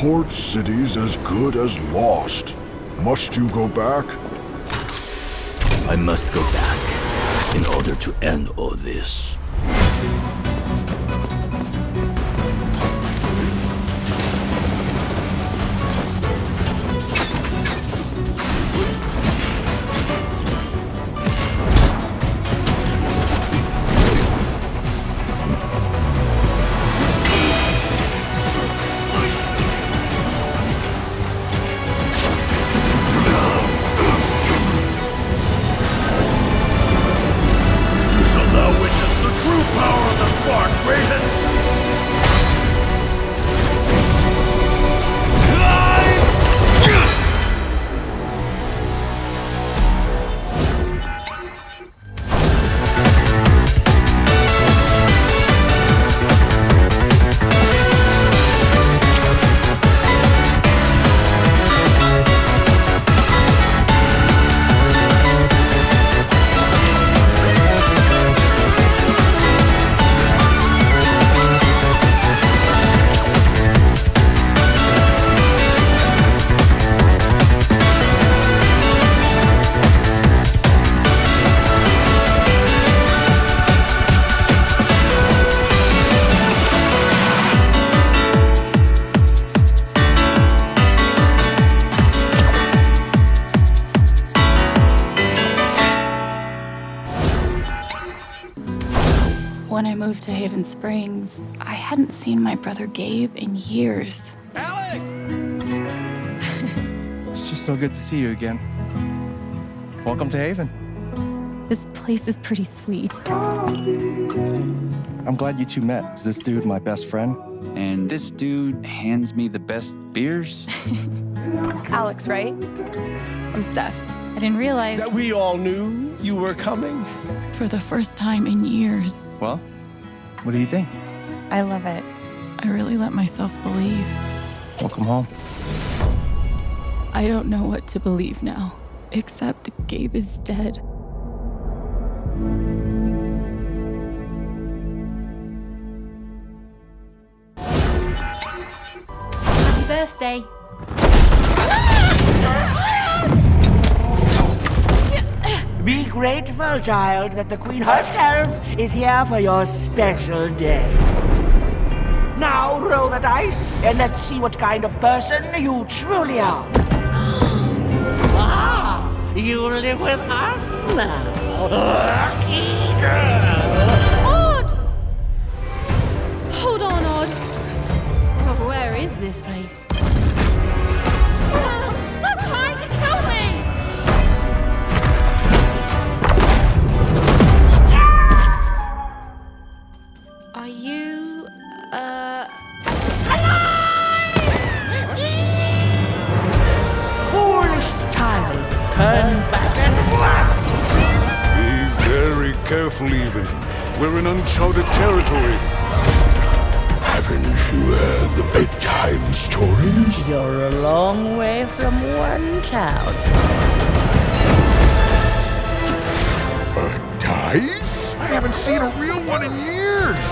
port city's as good as lost. Must you go back? I must go back in order to end all this. When I moved to Haven Springs, I hadn't seen my brother Gabe in years. Alex! It's just so good to see you again. Welcome to Haven. This place is pretty sweet. I'm glad you two met. Is this dude my best friend? And this dude hands me the best beers? Alex, right? I'm Steph. I didn't realize That we all knew you were coming. for the first time in years. Well, what do you think? I love it. I really let myself believe. Welcome home. I don't know what to believe now, except Gabe is dead. Happy birthday. Be grateful, child, that the Queen herself is here for your special day. Now roll the dice and let's see what kind of person you truly are. Ah, you live with us now. Lucky girl. Odd! Hold on, Odd. Oh, where is this place? Stop trying to kill me! Are you, Foolish child, turn back and blast. Be very careful, even. We're in uncharted territory. Haven't you heard the bedtime stories? You're a long way from one town. Dice? I haven't seen a real one in years.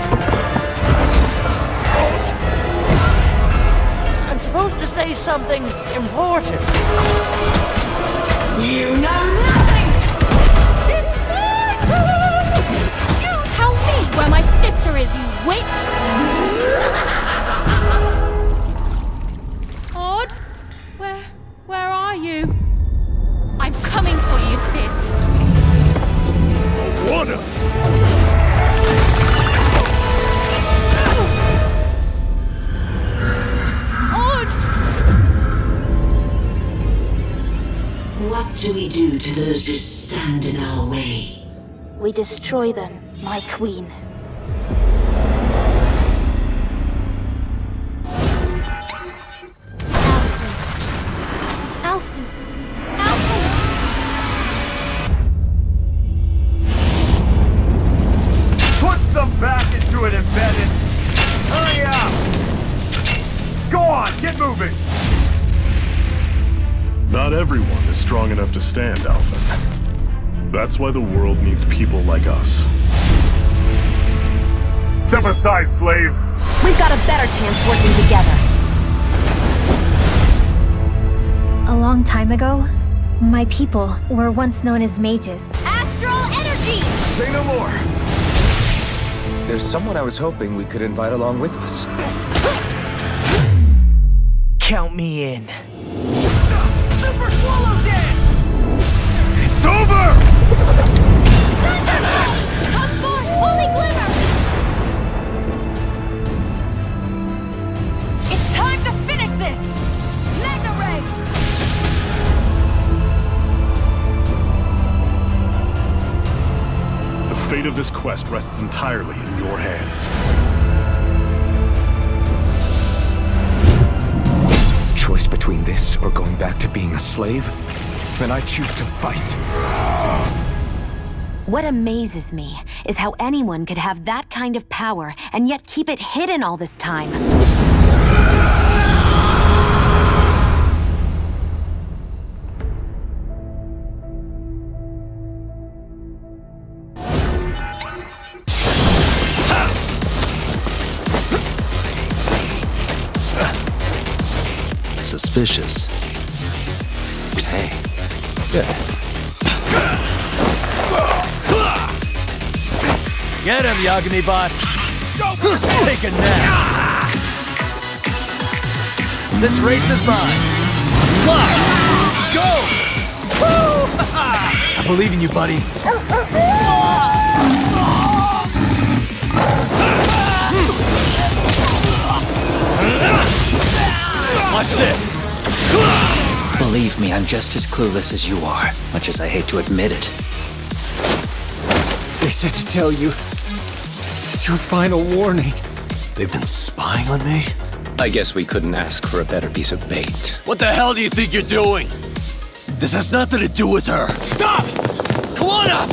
I'm supposed to say something important. You know nothing! It's me! You tell me where my sister is, you witch! Odd? Where are you? I'm coming for you, sis. Wanna? Odd! What do we do to those who stand in our way? We destroy them, my queen. Alfin! Put them back into it, embedded! Hurry up! Go on, get moving! Not everyone is strong enough to stand, Alphen. That's why the world needs people like us. Step aside, slave! We've got a better chance working together. long time ago, my people were once known as mages. Astral energy! Say no more. There's someone I was hoping we could invite along with us. Count me in. Super swallow dance! It's over! Come forth, holy glimmer! It's time to finish this! Magna Ray! The fate of this quest rests entirely in your hands. Choice between this or going back to being a slave? Then I choose to fight. What amazes me is how anyone could have that kind of power and yet keep it hidden all this time. Suspicious. Hey. Get him, Aragami bot. Take a nap. This race is mine. Let's fly. Go. Woo! I believe in you, buddy. Watch this. Believe me, I'm just as clueless as you are, much as I hate to admit it. They said to tell you, this is your final warning. They've been spying on me? I guess we couldn't ask for a better piece of bait. What the hell do you think you're doing? This has nothing to do with her. Stop! Kawana!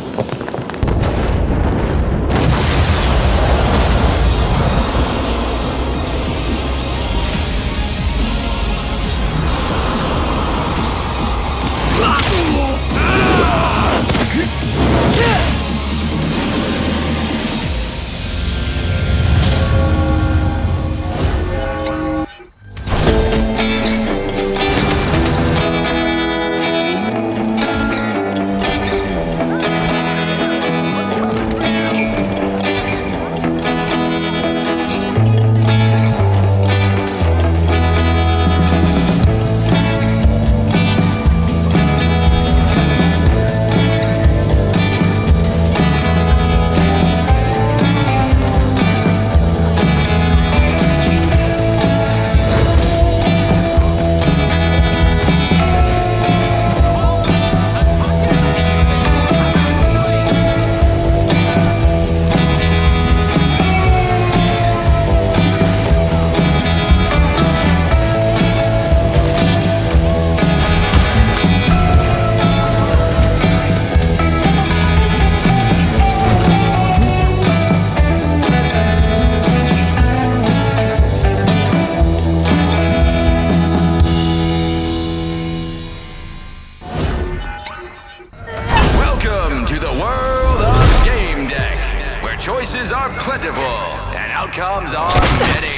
Choices are plentiful, and outcomes are many.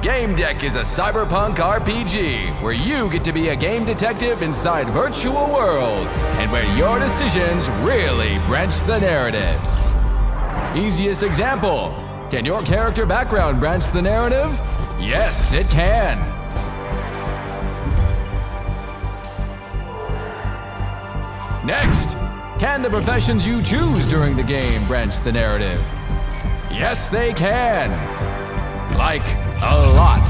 Gamedec is a cyberpunk RPG where you get to be a game detective inside virtual worlds, and where your decisions really branch the narrative. Easiest example, can your character background branch the narrative? Yes, it can. Next, can the professions you choose during the game branch the narrative? Yes, they can. Like, a lot.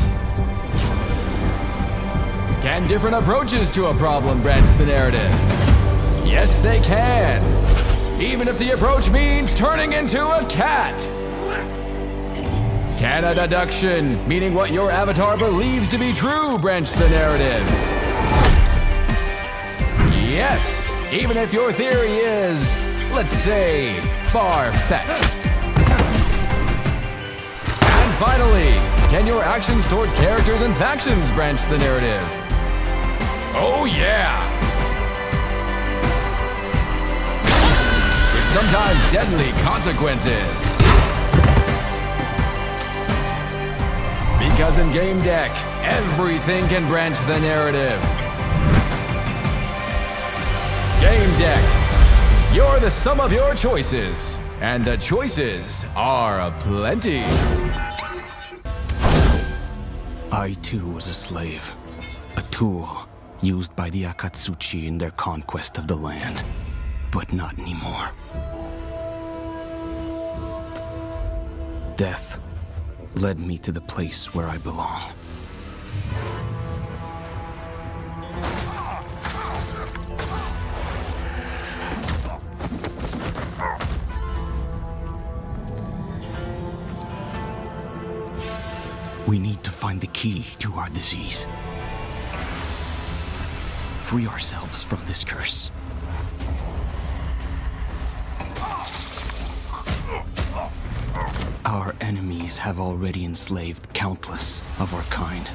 Can different approaches to a problem branch the narrative? Yes, they can. Even if the approach means turning into a cat. Can a deduction, meaning what your avatar believes to be true, branch the narrative? Yes. Even if your theory is, let's say, far-fetched. And finally, can your actions towards characters and factions branch the narrative? Oh yeah! With sometimes deadly consequences. Because in Gamedec, everything can branch the narrative. Gamedec. You're the sum of your choices, and the choices are aplenty. I too was a slave, a tool used by the Akatsuchi in their conquest of the land, but not anymore. Death led me to the place where I belong. We need to find the key to our disease. Free ourselves from this curse. Our enemies have already enslaved countless of our kind.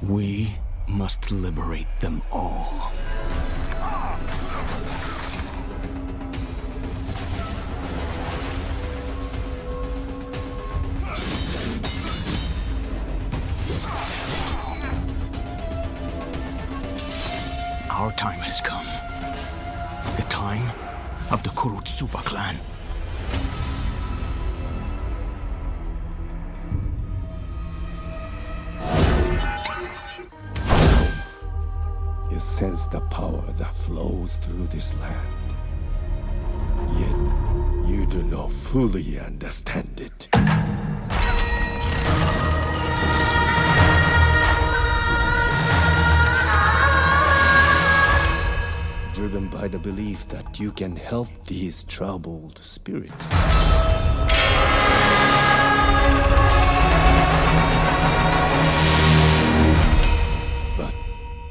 We must liberate them all. Our time has come. The time of the Kurotsuba clan. You sense the power that flows through this land. Yet, you do not fully understand it. Driven by the belief that you can help these troubled spirits. But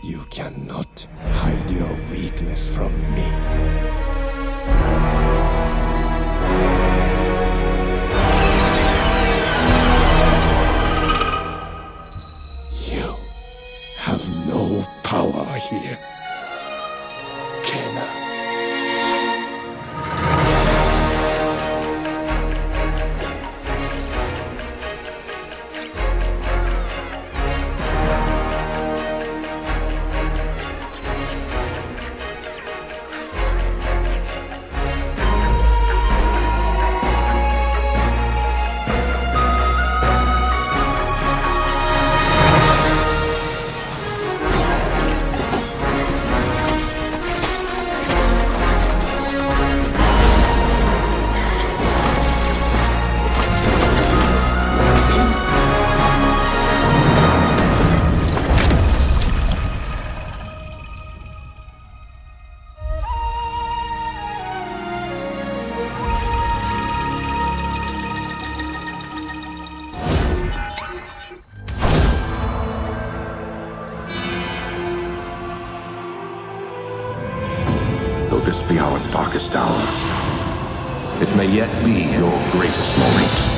you cannot hide your weakness from me. You have no power here. This be our darkest hour. It may yet be your greatest moment.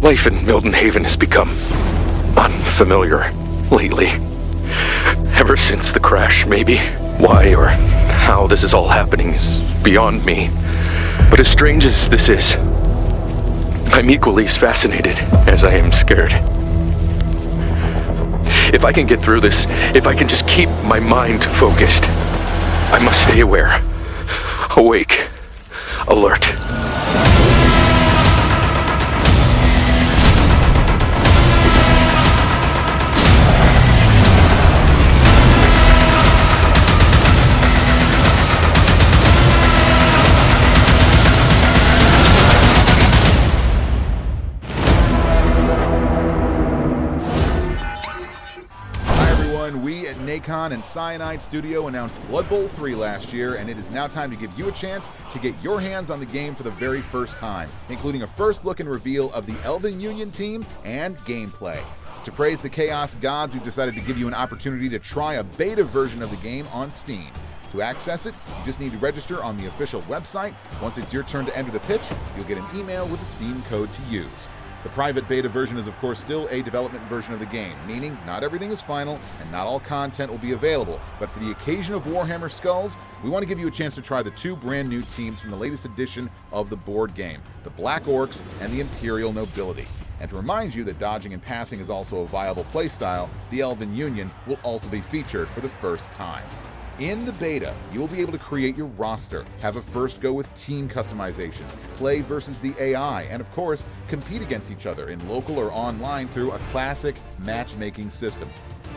Life in Milton Haven has become unfamiliar lately. Ever since the crash, maybe. Why or how this is all happening is beyond me. But as strange as this is, I'm equally as fascinated as I am scared. If I can get through this, if I can just keep my mind focused, I must stay aware, awake, alert. We at Nacon and Cyanide Studio announced Blood Bowl 3 last year, and it is now time to give you a chance to get your hands on the game for the very first time, including a first look and reveal of the Elven Union team and gameplay. To praise the Chaos Gods, we've decided to give you an opportunity to try a beta version of the game on Steam. To access it, you just need to register on the official website. Once it's your turn to enter the pitch, you'll get an email with a Steam code to use. The private beta version is of course still a development version of the game, meaning not everything is final and not all content will be available, but for the occasion of Warhammer Skulls, we want to give you a chance to try the two brand new teams from the latest edition of the board game, the Black Orcs and the Imperial Nobility. And to remind you that dodging and passing is also a viable playstyle, the Elven Union will also be featured for the first time. In the beta, you will be able to create your roster, have a first go with team customization, play versus the AI, and of course, compete against each other in local or online through a classic matchmaking system.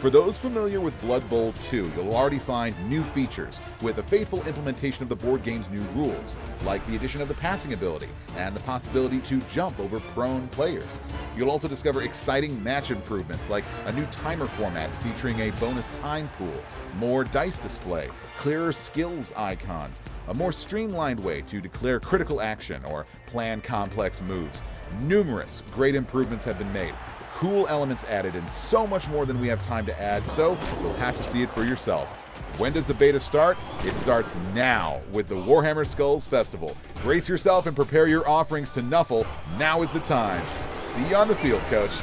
For those familiar with Blood Bowl 2, you'll already find new features with a faithful implementation of the board game's new rules, like the addition of the passing ability and the possibility to jump over prone players. You'll also discover exciting match improvements like a new timer format featuring a bonus time pool, more dice display, clearer skills icons, a more streamlined way to declare critical action or plan complex moves. Numerous great improvements have been made, cool elements added, and so much more than we have time to add, so you'll have to see it for yourself. When does the beta start? It starts now with the Warhammer Skulls Festival. Brace yourself and prepare your offerings to Nuffle. Now is the time. See you on the field, Coach.